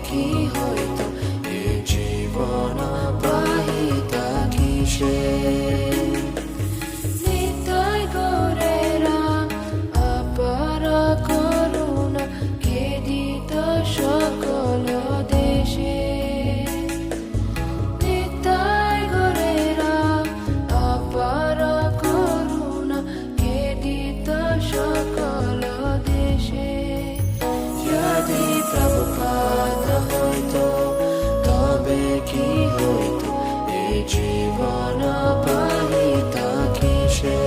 কি হয়তো এ জীবন পাহিতা কিসে নিতাই গোরেরা আপার করুণা কে দিত সকল দেশে নিতাই গোরেরা আপার করুণা কে দিত সকল দেশে যদি প্রভুপাত হইতো তবে কি হইতো এ জীবন পাহিতা কিসে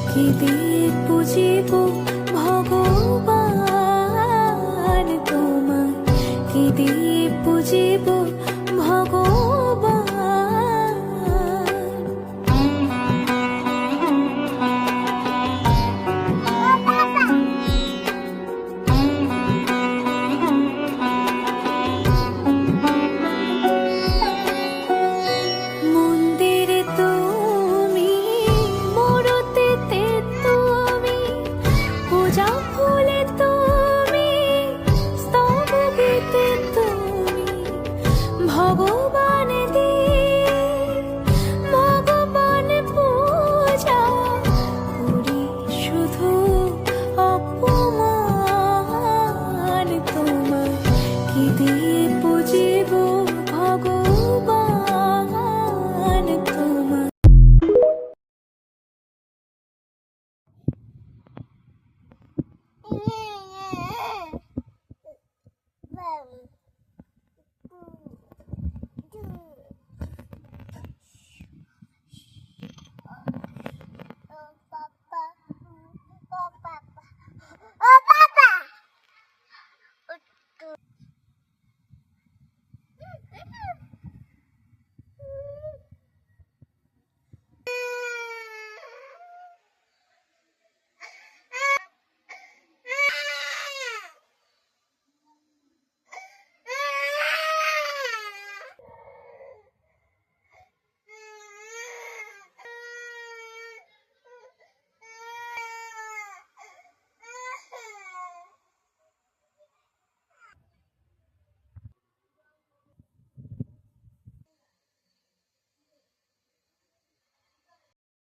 কি দিয়ে বুঝিব